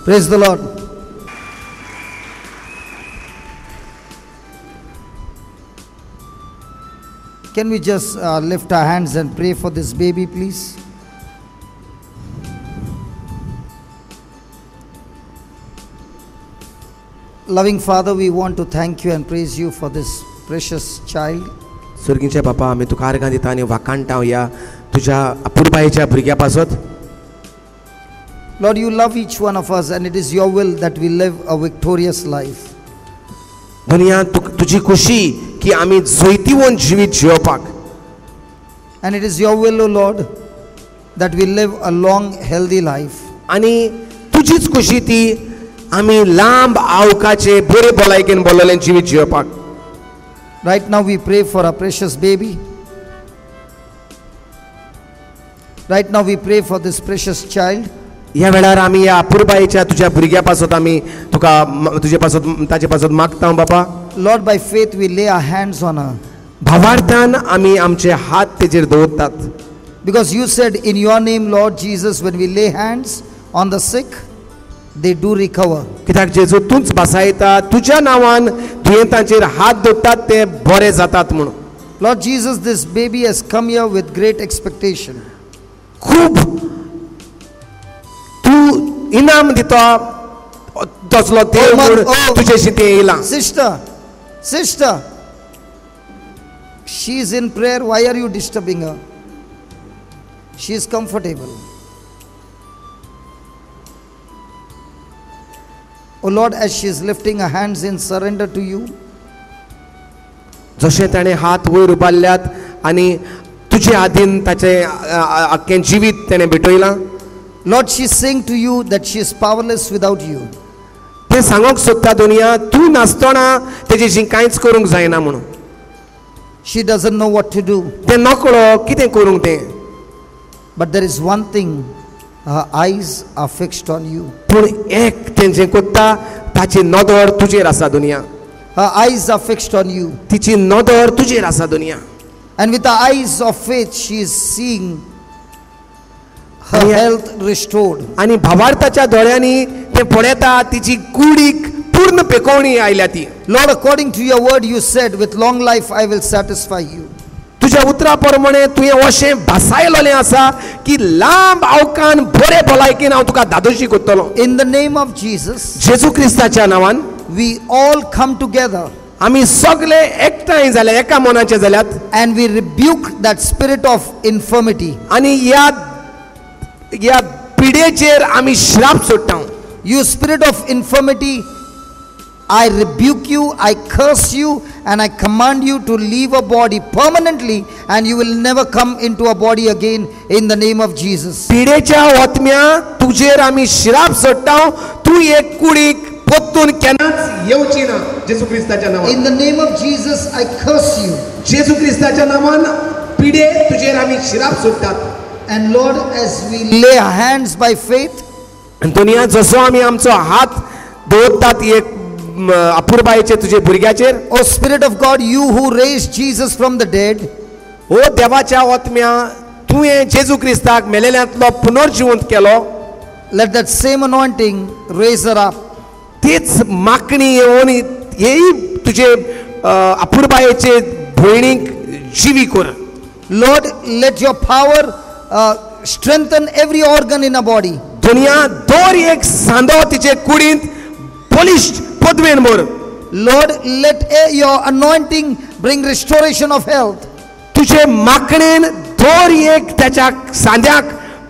Praise the Lord. Can we just lift our hands and pray for this baby, please? Loving Father, we want to thank you and praise you for this precious child. स्वर्गीचे बापा, आम्ही तुका आर्गां दिता आनी वाखाणटा या तुझ्या अपुरबायेच्या भुरग्या पासत. Lord, you love each one of us and it is your will that we live a victorious life. दुनिया तुझी खुशी की आम्ही जोयतीवन जिवीत जिवपाक. And it is your will, O Lord, that we live a long, healthy life. आणि तुझीच खुशी ती आम्ही लांब आवकाचे बरे भलायकेन बोललें जिवीत जिवपाक. Right now we pray for our precious baby. Right now we pray for this precious child. या वेळार आम्ही या अपुरबायेच्या तुझ्या भुरग्या पासत आम्ही तुका तुझे पासत ताचे पासत मागता बापा. Lord, by faith we lay our hands on her. भावार्थान आम्ही आमचे हात तेजेर दवरतात. Because you said in your name, Lord Jesus, when we lay hands on the sick, they do recover. कित्याक जेजू तूच बसायता तुझ्या नावान दुयेंतांचेर हात दवरतात ते बरे जातात म्हणून. Lord Jesus, this baby has come here with great expectation. खूब तू इनाम दिता तसलो देव म्हणून तुझेशी ते येयला. Sister, she is in prayer. Why are you disturbing her? She is comfortable. Oh Lord, as she is lifting her hands in surrender to you, जशें ताणें हात वयर उबारल्यात आनी तुजे आदीन ताचें आख्खें जिवीत ताणें भेटयलां. Lord, she is saying to you that she is powerless without you. तें सांगूंक सोदता दुनिया तूं नासतना तेजेशी कांयच करूंक जायना म्हणून. She doesn't know what to do. तें नकळो कितें करूंक तें. But there is one thing, her eyes are fixed on you. पूण एक तें जें कोत्ता ताची नदर तुजेर आसा दुनिया. Her eyes are fixed on you. तिची नदर तुजेर आसा दुनिया. And with her eyes of faith, she is seeing her health restored. आनी भावार्थाच्या दोळ्यांनी तें पळयता तिची कुडीक पूर्ण पेकोवणी आयल्या ती. Lord, according to your word, you said, with long life I will satisfy you. तुझ्या उतरा प्रमाणे तुवें अशें भासायलोलें आसा की लांब आवकान बरे भलायकेन हांव तुका दादोशी कोत्तलो. In the name of Jesus, जेजू क्रिस्ताच्या नांवान we all come together आमी सगळे एकठांय जाले, एका मनाचे जाल्यात. and we rebuke that spirit of infirmity. आनी या पिडेचेर आमी श्राप सोडटा. You spirit of infirmity, I rebuke you, I curse you, and I command you to leave a body permanently, and you will never come into a body again in the name of Jesus. पिडेच्या आत्म्या तुजेर आमी श्राप सोडटा. तू एक कुडीक पोत्तून केन्नाच येवची ना जेजू क्रिस्ताच्या नांवान. In the name of Jesus, I curse you. जेजू क्रिस्ताच्या नांवान पिडे तुजेर आमी श्राप सोडटात. And Lord, as we lay our hands by faith, दुनिया जसो आमी आमचो हात दवरतात एक अपुरबायेचे तुजे भुरग्याचेर. O Spirit of God, you who raised Jesus from the dead, ओ देवाच्या आत्म्या तुवें जेजू क्रिस्ताक मेलेल्यांतलो पुनर्जिवंत केलो. let that same anointing raise her up. तीच माकणी येवन हेय तुजे अपुरबायेचे भयणीक जिवी कर. Lord, let your power strengthen every organ in our body. दुनिया दर एक सांदो तिचे कुडींत बलिश्ट पदवेन मोर. Lord, let your anointing bring restoration of health. तुझे माकणेन दर एक त्याच्या सांद्याक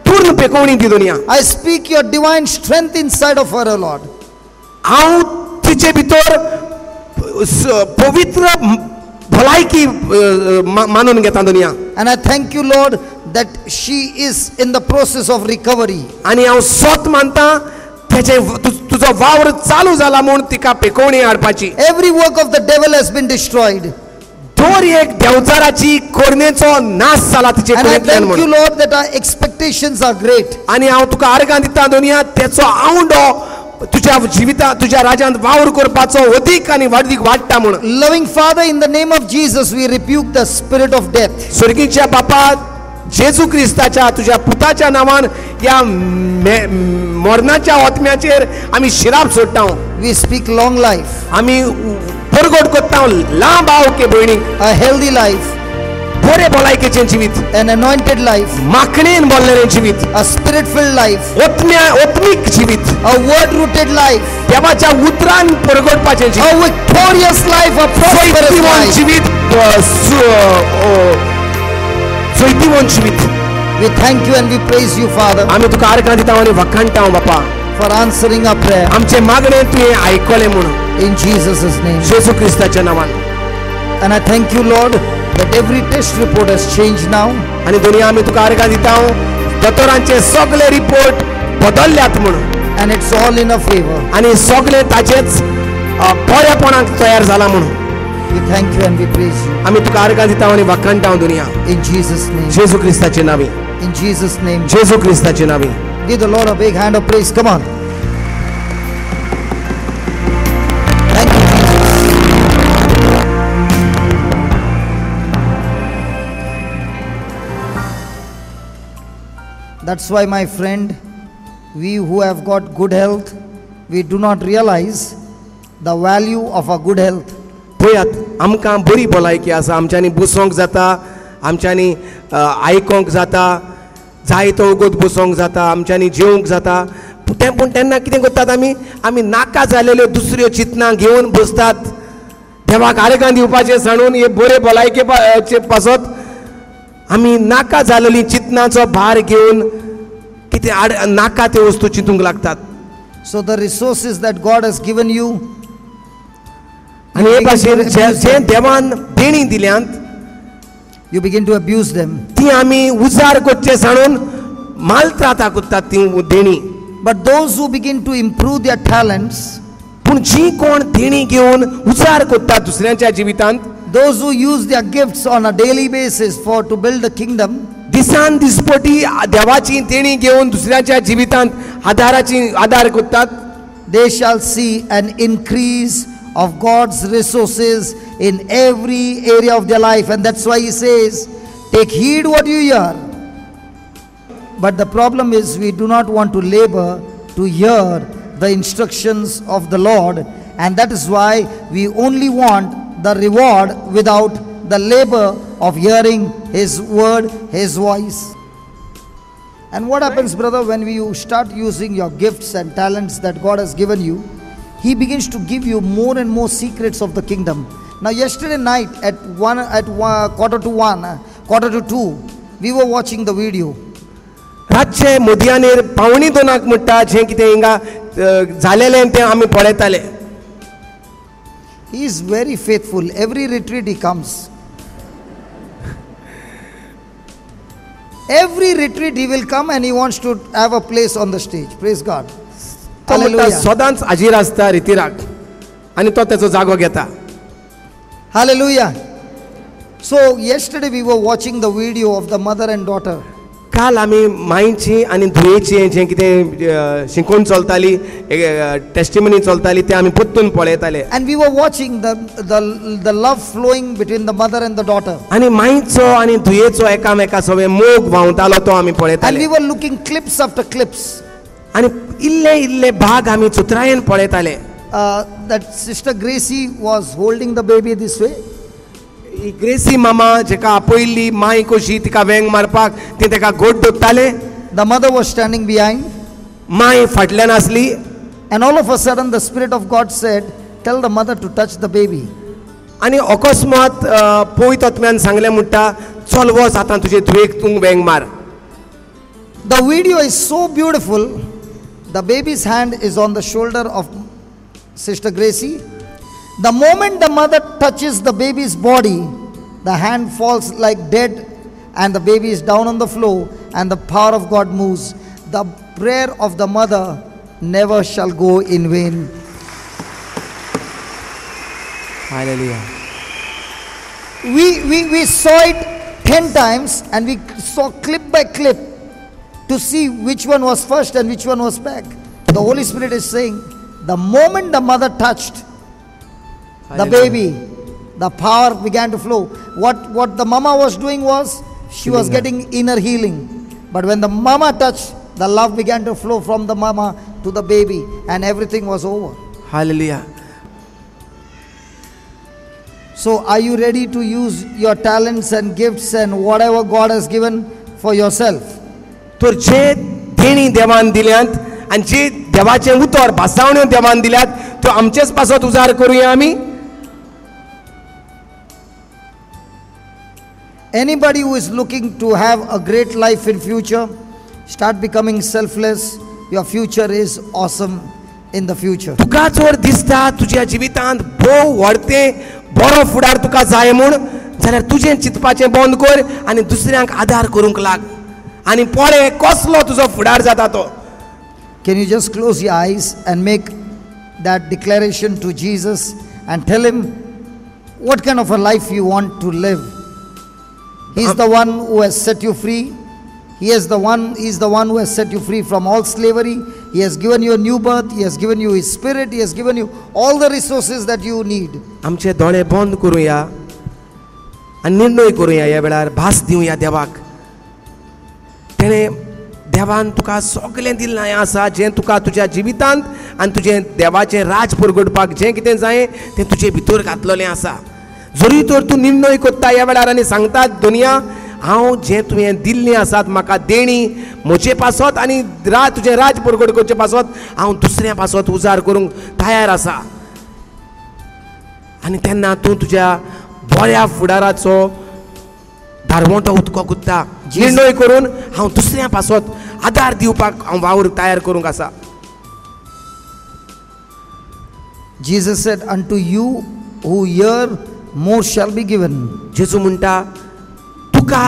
पूर्ण पेकोवणी दी दुनिया. I speak your divine strength inside of her, O Lord. हांव तिचे भितर पवित्र भलायकी मानून घेता दुनिया. And I thank you, Lord, that she is in the process of recovery. आनी हांव सोत मानता तेचे तुजो वावर चालू जाला म्हूण तिका पेकोवणी हाडपाची. Every work of the devil has been destroyed. दर एक देवचाराची कोरनेचो नाश जाला तिचे And I कुडींतल्यान thank you, म्हूण. Lord, that our expectations are great. आनी हांव तुका आर्गां दिता दुनिया तेचो आवंडो तुझ्या जिवितांत तुझ्या राज्यांत वावर करपाचो अधिक आनी वाडीक वाडटा म्हूण. Loving Father, in the name of Jesus, we rebuke the spirit of death. स्वर्गीच्या बापा जेजू क्रिस्ताच्या तुझ्या पुताच्या नावान त्या मरणाच्या ओतम्याचेर आमी शिराप सोडटा. We speak long life, आमी परगोट कोत्ता लांब आवके भयणी, a healthy life, बरे भलायकेचें जिवीत, an anointed life, माखणेन बोल्लेलें जिवीत, a spirit-filled life, ओत्मीक जिवीत, a word-rooted life, देवाच्या उतरान परगोटपाचें जिवीत, a victorious life, a prosperous जैतिवंत life. जिवीत, जैतिवंत जिवीत. We thank you and we praise you, Father, आमी तुका आर्गां दिता आनी वखाणटा बापा. for answering our prayer. आमचे मागणे तुवें आयकलें म्हणून In Jesus' name. जेजू क्रिस्ताच्या नांवान. And I thank you, Lord, that every test report has changed now. आनी दुनिया आमी तुका आर्गां दिता दोतोरांचे सगळे रिपोर्ट बदलल्यात म्हणून. And it's all in our favor. आनी सगळे ताचेच बरेपणाक तयार जाला म्हणून. We thank you and we praise you. आमी तुका आर्गां दिता आनी वखाणटा दुनिया In Jesus' name. Jeju क्रिस्ताचे नांवी. In Jesus' name. Jeju क्रिस्ताचे नांवी. Give the Lord a big hand of praise. Come on. Thank you, Jesus. That's why, my friend, we who have got good health, we do not realize the value of a good health. पळयात आमकां बरी भलायकी आसा, आमच्यांनी बसोंक जाता, आमच्यांनी आयकोंक जाता, जाय तो वगत बसोंक जाता, आमच्यांनी जेवंक जाता. पूण तेन्ना कितें करतात आमी नाका जालेल्यो दुसऱ्यो चिंतना घेवन बसतात. देवाक आर्गां दिवपाचें सांडून हे बरे भलायकेचे पासत आमी नाका जालेली चिंतनाचो भार घेवन कितें नाका त्यो वस्तू चिंतूंक लागतात. So the resources that God has given you, आनी हे भाशेन जे देवान देणी दिल्यांत you begin to abuse them. ती आमी उजार करचे सांडून मालत्राता करतात ती देणी. But those who begin to improve their talents, पूण जी कोण देणी घेवन उजार करतात दुसऱ्यांच्या जिवितांत, those who use their gifts on a daily basis for to build the kingdom, दिसान दिसपटी देवाची देणी घेवन दुसऱ्याच्या जिवितांत आधार करतात, they shall see an increase of God's resources in every area of their life. And that's why he says, take heed what you hear. But the problem is, we do not want to labor to hear the instructions of the Lord, and that is why we only want the reward without the labor of hearing his word, his voice. And what happens, brother, when you start using your gifts and talents that God has given you, he begins to give you more and more secrets of the kingdom. Now yesterday night at 1:45, we were watching the video. रातचे मोदयानेर पावणी दोनाक म्हणटा जें कितें हिंगा जालेलें तें आमी पळयताले. He is very faithful. Every retreat he comes. Every retreat he will come and he wants to have a place on the stage. Praise God. तो म्हणटा Hallelujah. सदांच हाजीर आसता रितीराक आनी तो तेचो जागो घेता. Hallelujah. So yesterday we were watching the video of the mother and daughter. काल आमी मांयची आनी धुयेची जें कितें शिकोवन चलताली, टेस्टिमनी चलताली तें आमी परतून पळयताले. And we were watching the love flowing between the mother and the daughter. आनी मांयचो आनी धुयेचो एकामेका सगळे मोग व्हांवतालो तो आमी And पळयताले. we were looking clips after clips. आनी इल्ले इल्ले भाग आमी चित्रायेन पळयताले. That Sister Gracie was holding the baby this way. Gracy मामा जेका आपयल्ली मांय कशी तिका वेंग मारपाक ती तेका गोट दोत्ताले. The mother was standing behind. मांय फाटल्यान आसली. And all of a sudden the Spirit of God said, tell the mother to touch the baby. आनी अकस्मात पवित्र आत्म्यान सांगलें म्हणटा चल वच आतां तुजे धुयेक तूं वेंग मार. The video is so beautiful. The baby's hand is on the shoulder of Sister Gracie. The moment the mother touches the baby's body, the hand falls like dead and the baby is down on the floor and the power of God moves. The prayer of the mother never shall go in vain. Hallelujah. We saw it 10 times and we saw clip by clip to see which one was first and which one was back. The Holy Spirit is saying, the moment the mother touched the baby, the power began to flow. What the mama was doing was, she was getting inner healing. But when the mama touched, the love began to flow from the mama to the baby, and everything was over. Hallelujah. So, are you ready to use your talents and gifts and whatever God has given for yourself? तर जे देणी देवान दिल्यात आणि जे देवाचे उतर भासावण्यो देवान दिल्यात तो आमचेच पासत उजार करूया आमी. Anybody who is looking to have a great life in future, start becoming selfless. Your future is awesome in the future. तुका जर दिसता तुझ्या जिवितांत भोव व्हडते बरो फुडार तुका जाय म्हूण, जाल्यार तुजें चिंतपाचें बंद कर आनी दुसऱ्यांक आदार करूंक लाग आनी पळय कसलो तुजो फुडार जाता तो. Can you just close your eyes and make that declaration to Jesus and tell him what kind of a life you want to live? He is the one who has set you free. He is the one who has set you free from all slavery. He has given you a new birth. He has given you His Spirit. He has given you all the resources that you need. आमचे दोळे बंद करूया आनी निर्णय करूया ह्या वेळार भास दिवया देवाक. तेणे देवान तुका सगळें दिल्लें आसा जें तुका तुज्या जिवितांत आनी तुजें देवाचें राज परगटपाक जें कितें जाय तें तुजे भितर घातलेलें आसा. जरी तर तूं निर्णय करता ह्या वेळार आनी सांगता दुनिया हांव जें तुवें दिल्लें आसात म्हाका देणी म्हजे पासत आनी तुजें राज परगट करचे पासत हांव दुसऱ्या पासत उजार करूंक तयार आसा. आनी तेन्ना तूं तुज्या बऱ्या फुडाराचो धारवंतो उदको कुत्ता निर्णय करून हांव दुसऱ्या पासत आदार दिवपाक हांव वावर तयार करूंक आसा. Jesus said, unto you who hear, more shall be given. जेजू म्हणटा तुका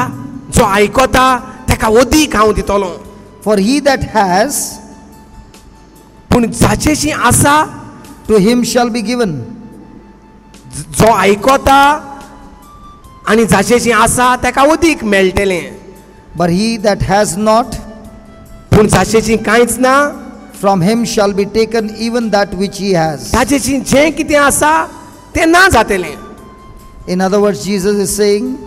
जो आयकता तेका अदीक हांव दितलो. For he that has, पूण जाचेशी आसा to him shall be given. जो आयकता आनी जाचेशी आसा तेका अदीक मेळटलें. But he that has not, पूण जाचेशी कांयच ना from him shall be taken even that which he has. ताचेशी जें कितें आसा तें ना जातलें. In other words, Jesus is saying,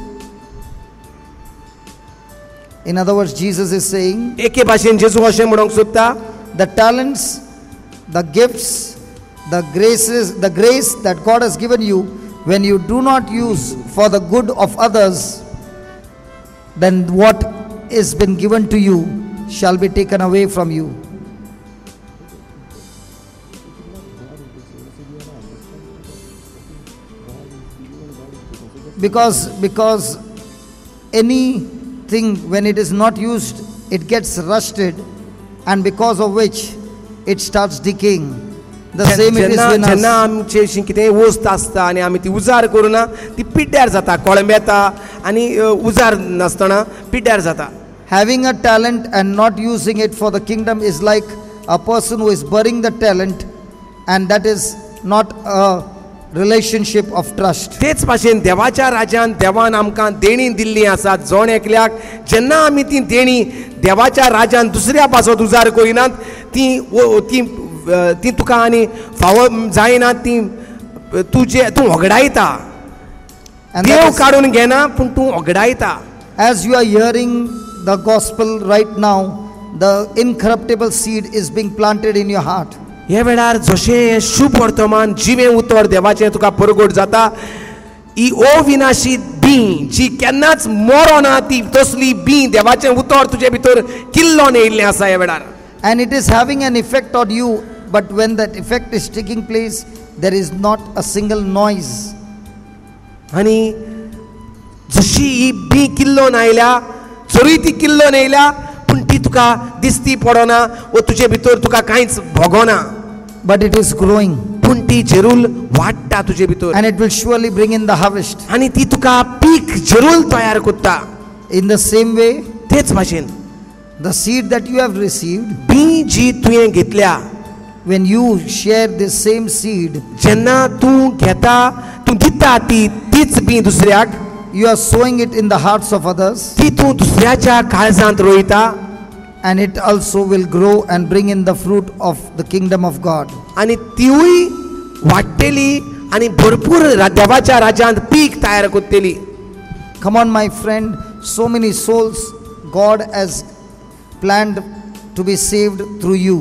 एके भाशेन जेजू अशें म्हणूंक सोदता the talents, the gifts, the grace that God has given you, when you do not use for the good of others, then what is been given to you shall be taken away from you. Because anything, when it is not used, it gets rusted, and because of which it starts decaying. The same it is when जेन्ना आमचेशी कितें वस्त आसता आनी आमी ती उजार करूना ती पिड्ड्यार जाता, कोळंबेता आनी उजार नासतना पिड्ड्यार जाता. having a talent and not using it for the kingdom is like a person who is burying the talent, and that is not a relationship of trust. तेच भाशेन देवाच्या राज्यान देवान आमकां देणी दिल्ली आसा जोण एकल्याक. जेन्ना आमी ती देणी देवाच्या राज्यान दुसऱ्या पासत उजार करिनात ती तुका आनी फावो जायना, ती तूं वगडायता. देव काडून घेना पूण तूं वगडायता. As you are hearing the gospel right now, the incorruptible seed is being planted in your heart. ह्या वेळार जशें शुभ वर्तमान जिवें उतर देवाचें तुका परगट जाता, ही अविनाशी बी जी केन्नाच मरोना ती तसली बी देवाचें उतर तुजे भितर किल्लोन येयल्लें आसा ह्या वेळार. And it is having an effect on you, but when that effect is taking place, there is not a single noise. आनी जशी ही बी किल्लोन आयल्या, जरी ती किल्लोन येयल्या पूण ती तुका दिसती पडना वा तुजे भितर तुका कांयच भोगना. But it is growing, पूण ती जरूर वाडटा तुजे भितर and it will surely bring in the harvest. आनी ती तुका पीक जरूर तयार करता. In the same way, तेच भाशेन the seed that you have received, बी जी तुवें घेतल्या, when you share this same seed, जेन्ना तूं घेता तूं दिता तीच बी दुसऱ्याक, you are sowing it in the hearts of others, ती तूं दुसऱ्याच्या काळजांत रोयता, and it also will grow and bring in the fruit of the kingdom of God. आनी तिवूय वाडटली आनी भरपूर देवाच्या राज्यांत पीक तयार करतली. Come on, my friend, so many souls God has planned to be saved through you.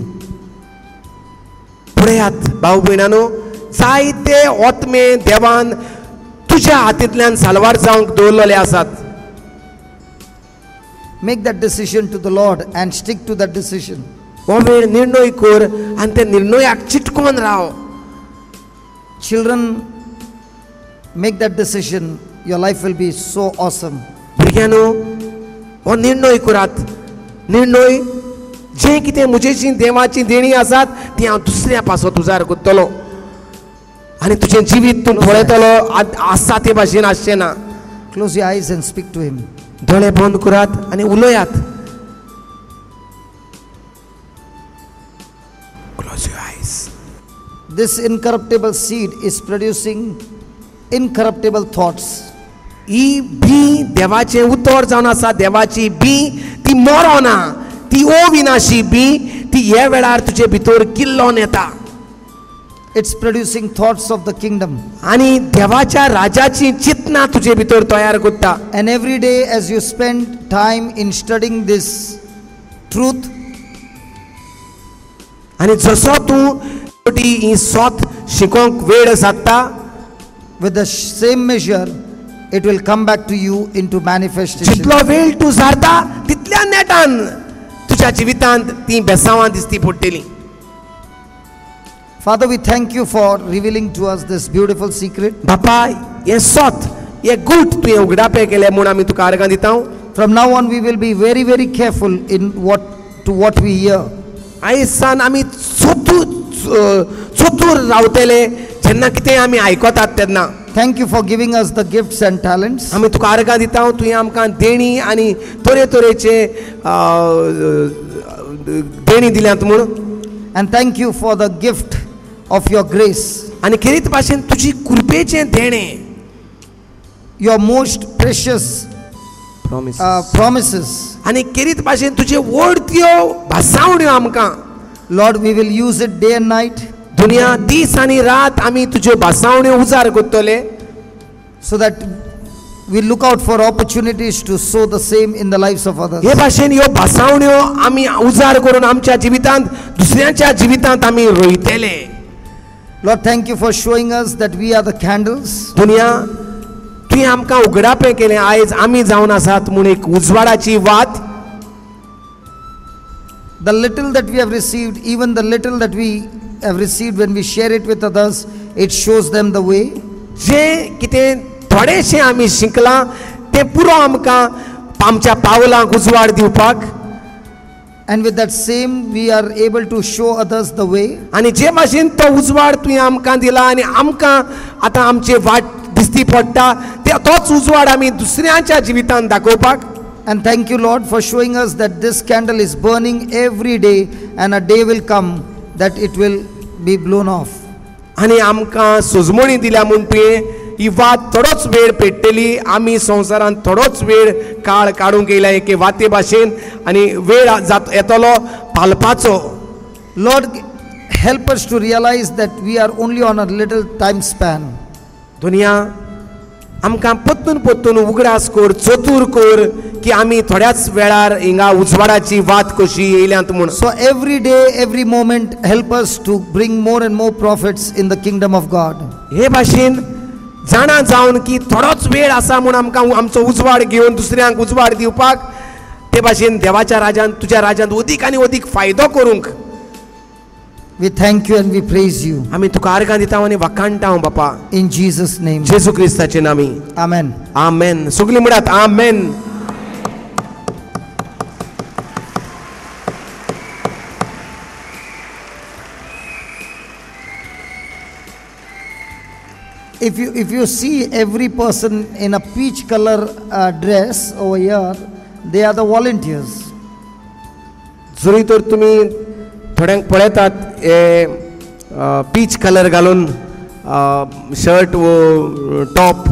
पळयात भाऊ भयणांनो, जायते ओतमे देवान तुज्या हातींतल्यान साल्वार जावंक दवरलेले आसात. Make that decision to the Lord and stick to that decision. हो वेळ निर्णय कर आनी त्या निर्णयाक चिटकून Rao. Children, make that decision. Your life will be so awesome. भुरग्यांनो, हो निर्णय करात. निर्णय जे कितें म्हजेची देवाची देणी आसात ती हांव दुसऱ्या पासत उजार करतलो आनी तुजें जिवीत तूं पळयतलो आसा ते भाशेन आसचें ना. Close your eyes and speak to him. दोळे बंद करात आनी उलयात. Close your eyes. This incorruptible seed is producing incorruptible thoughts. ही बी देवाचें उतर जावन आसा. देवाची बी ती मरोना, ती अविनाशी बी ती ह्या वेळार तुजे भितर किल्लोन येता. It's producing thoughts of the kingdom. आनी देवाच्या राजाची चिंतना तुजे भितर तयार करता. And every day as you spend time in studying this truth, आनी जसो तूं ही सोत शिकोवंक वेळ साधता, with the same measure, it will come back to you into manifestation. जितलो वेळ तूं सारता तितल्या नेटान तुज्या जिवितांत ती बेसांवां दिसती पडटलीं. Father, we thank you for revealing to us this beautiful secret. बापा, हे सोत, हे गूट तुवें उगडापे केले म्हूण आमी तुका आर्गां दिता. From now on, we will be very, very careful in what we hear. आयज सान आमी चतूर रावतले जेन्ना कितें आमी आयकतात तेन्ना. Thank you for giving us the gifts and talents. आमी तुका आर्गां दिता. तुवें आमकां देणी आनी तरेतरेचे देणी दिल्यात म्हूण. And thank you for the gift of your grace. आनी खेरीत भाशेन तुजी कृपेचें देणें, your most precious promises. आनी खेरीत भाशेन तुजे वडत्यो भासावण्यो आमकां. Lord, we will use it day and night. दुनिया दीस आनी रात आमी तुज्यो भासावण्यो उजार करतले, so that we look out for opportunities to sow the same in the lives of others. हे भाशेन ह्यो भासावण्यो आमी उजार करून आमच्या जिवितांत दुसऱ्यांच्या जिवितांत आमी रोयतले. Lord, thank you for showing us that we are the candles. दुनिया तुवें आमकां उगडापें केलें. आयज आमी जावन आसात म्हूण एक उजवाडाची वात. The little that we have received, even the little that we have received, when we share it with others, it shows them the way. जे कितें थोडेशें आमी शिकलां तें पुरो आमकां आमच्या पावलांक उजवाड दिवपाक. And with that same, we are able to show others the way. आनी जे भाशेन तो उजवाड तुवें आमकां दिला आनी आमकां आतां आमचे वाट दिसती पडटा, तोच उजवाड आमी दुसऱ्यांच्या जिवितांत दाखोवपाक. And thank you, Lord, for showing us that this candle is burning every day, and a day will come that it will be blown off. आनी आमकां सोजमणी दिल्या म्हूण तुवें ही वात थोडोच वेळ पेट्टली. आमी संवसारांत थोडोच वेळ काळ काडूंक येयला एके वाते भाशेन, आनी वेळ येतलो पालपाचो. Lord, help us to realize that we are only on a little time span. दुनिया आमकां पत्तून उगडास कर, चतूर कर की आमी थोड्याच वेळार हिंगा उजवाडाची वात कशी येयल्यांत म्हूण. So every day, every moment, help us to bring more and more prophets in the kingdom of God. हे भाशेन जाणा जावन की थोडोच वेळ आसा म्हूण आमकां आमचो उजवाड घेवन दुसऱ्यांक उजवाड दिवपाक, ते भाशेन देवाच्या राज्यांत तुज्या राज्यांत अदीक आनी अदीक फायदो करूंक. We thank you and we praise you. आमी तुका आर्गां दिता आनी वखाणटा बापा, In Jesus' name. जेजू क्रिस्ताचे नामी. Amen. आमेन. सगळीं म्हणटात आमेन. If you see every person in a peach color dress over here, they are the volunteers. जरी तर तुमी थोड्यांक पळयतात हे पीच कलर घालून शर्ट वो टॉप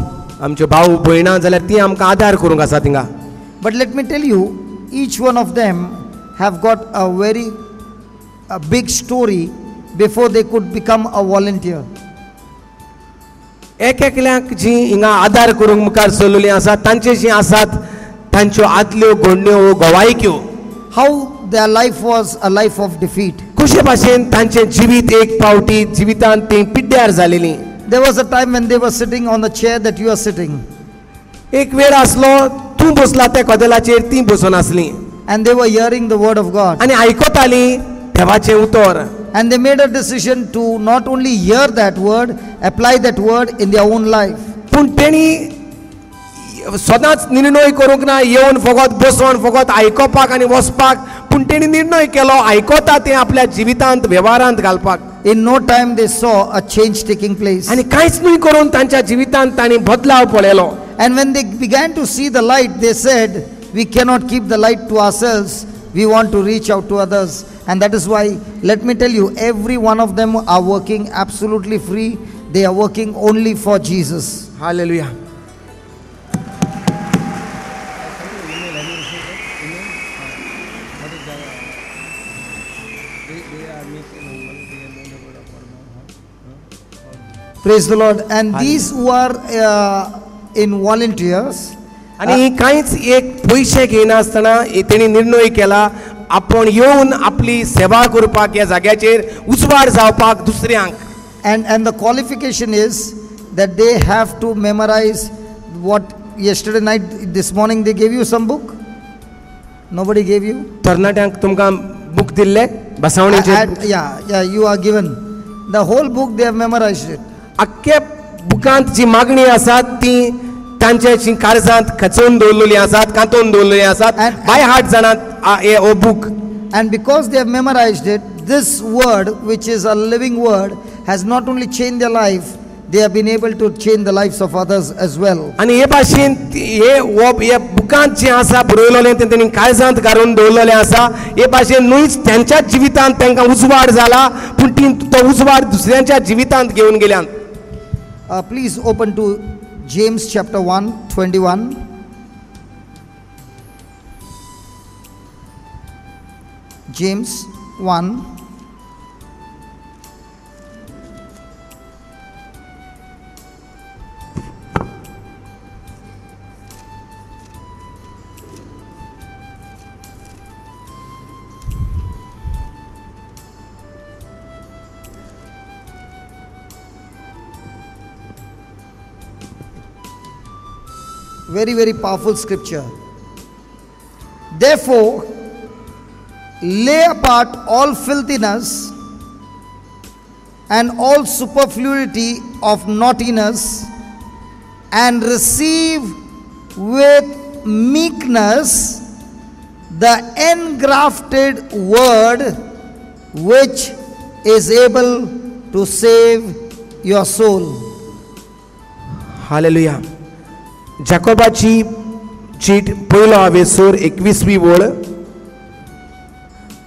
आमचे भाऊ भयणां जाल्यार ती आमकां आदार करूंक आसा थिंगा. But let me tell you, each one of them have got a very big story before they could become a volunteer. एक एकल्यांक जी हिंगा आदार करूंक मुखार सरलेलीं आसात तांचे जी आसात तांच्यो आदल्यो घडण्यो वो गोवायक्यो. How their life was a life of defeat. कशे भाशेन तांचे जिवीत एक पावटी जिवितांत ती पिड्ड्यार जालेली. There was a time when they were sitting on the chair that you are sitting, एक वेळ आसलो तूं बसला त्या कदेलाचेर ती बसून आसली and they were hearing the word of God. आनी आयकताली देवाचें उतर. And they made a decision to not only hear that word, apply that word in their own life. पूण तेणी सदांच निर्णय करूंक ना येवन फकत बसोन फकत आयकपाक आनी वचपाक, पूण तेणी निर्णय केलो आयकता तें आपल्या जिवितांत वेव्हारांत घालपाक. In no time they saw a change taking place. आनी कांयच न्हय करून तांच्या जिवितांत तांणी बदलाव पळयलो. And when they began to see the light, they said, we cannot keep the light to ourselves. We want to reach out to others. And that is why, let me tell you, every one of them are working absolutely free. They are working only for Jesus. Hallelujah. Praise the Lord. And these who are in volunteers, आणि कांयच एक पयशे घेनासतना तेणी निर्णय केला आपण येवन आपली सेवा करपाक ह्या जाग्याचेर उजवाड जावपाक दुसऱ्यांक. and the qualification is that they have to memorize what yesterday night, this morning they gave you some book. Nobody gave you? तरणाट्यांक तुमकां बूक दिल्ले बसावणेचेर? Yeah, you are given the whole book. They have memorized it. अख्ख्या बुकांत जी मागणी आसा ती तांच्या काळजांत खचोवन दवरलेली आसात, कांतोवन दवरलेली आसात. बाय हार्ट जाणात हो book. And because they have memorized it, this word, which is a living word, has not only changed their life, they have been able to change the lives of others as well. आणि हे भाशेन हे बुकांत जे आसा बरयलेलें तें तेणी काळजांत घालून दवरलेलें आसा. हे भाशेन न्हूच त्यांच्या जिवितांत तांकां उजवाड जाला, पूण ती तो उजवाड दुसऱ्यांच्या जिवितांत घेवन गेल्यात. Please open to James chapter 1, 21. James 1. Very, very powerful scripture. Therefore, lay apart all filthiness and all superfluity of naughtiness, and receive with meekness the engrafted word, which is able to save your soul. Hallelujah. जाकोबाची चीट पयलो हावेसूर 21वी वळ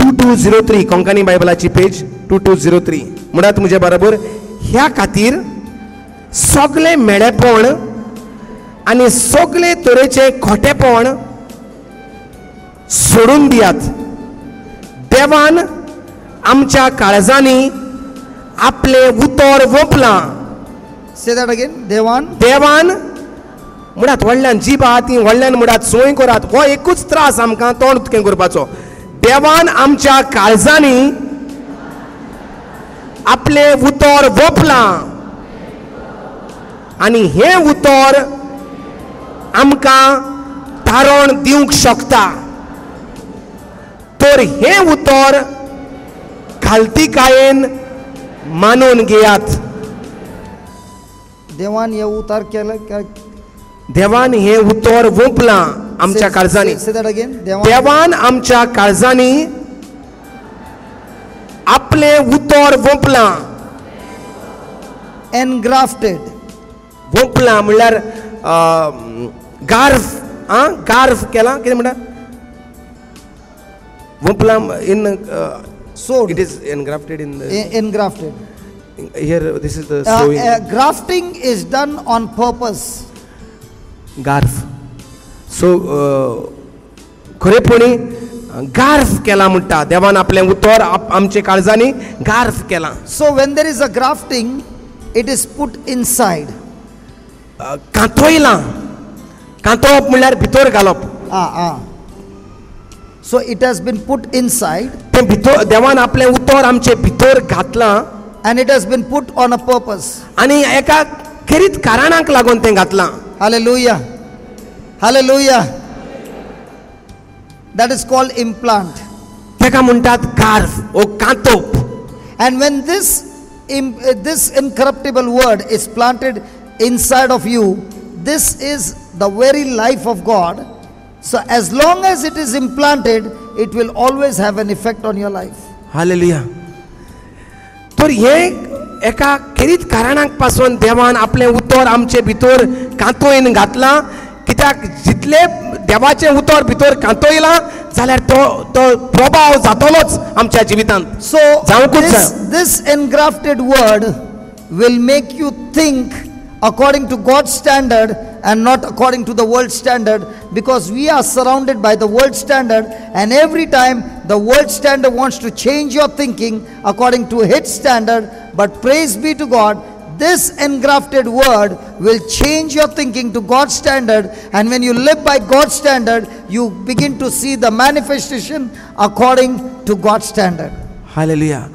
2203 Konkani बायबलाची page 2203 म्हणत म्हजे बरोबर. ह्या खातीर सगळे मेळेपण आनी सगळे तरेचे खोटेपण सोडून दियात. देवान आमच्या काळजांनी आपले उतर वपलां. Say that again. देवान मुळात व्हडल्यान जीब आहा ती व्हडल्यान मुळात सोय करात. हो एकूच त्रास आमकां तोंड उक्तें करपाचो. देवान आमच्या काळजांनी आपले उतर वपलां आनी हे उतर आमकां तारण दिवंक शकता. तर हे उतर घालतीकायेन मानून घेयात. देवान हे उतार केलं काय? देवान हे उतर वपलां आमच्या काळजांनी. Say that again. देवान आमच्या काळजांनी आपले उतर वपलां. Engrafted. वपलां म्हणल्यार गार्फ. गार्फ केला कितें म्हणटा? वपलां इन Sowed. It is engrafted in the Engrafted. here. This is the sowing. Grafting is done on purpose. गार्फ. सो खरेपणी गार्फ केला म्हणटा. देवान आपलें उतर आमचे काळजांनी गार्फ केला. So when there is a grafting, it is put inside. कांतोयलां. कांतोवप म्हणल्यार भितर घालप. So it has been put inside ते भितर देवान आपलें उतर आमचे भितर घातलां and it has been put on a purpose. आनी एका खेरीत कारणाक लागून तें घातलां. Hallelujah. Hallelujah. That is called implant. तेका म्हणटात कार्व ओ कांतप. And when this incorruptible word is planted inside of you, this is the very life of God. So as long as it is implanted, it will always have an effect on your life. Hallelujah. तर हे एका खेरीत कारणाक पासून देवान आपलें उतर आमचे भितर कांतोयन घातलां. कित्याक जितले देवाचें उतर भितर कांतोयलां जाल्यार तो प्रभाव जातलोच आमच्या जिवितांत. So this engrafted word will make you think according to God's standard and not according to the world standard, because we are surrounded by the world standard, and every time the world standard wants to change your thinking according to its standard. But praise be to God, this engrafted word will change your thinking to God's standard, and when you live by God's standard, you begin to see the manifestation according to God's standard. Hallelujah.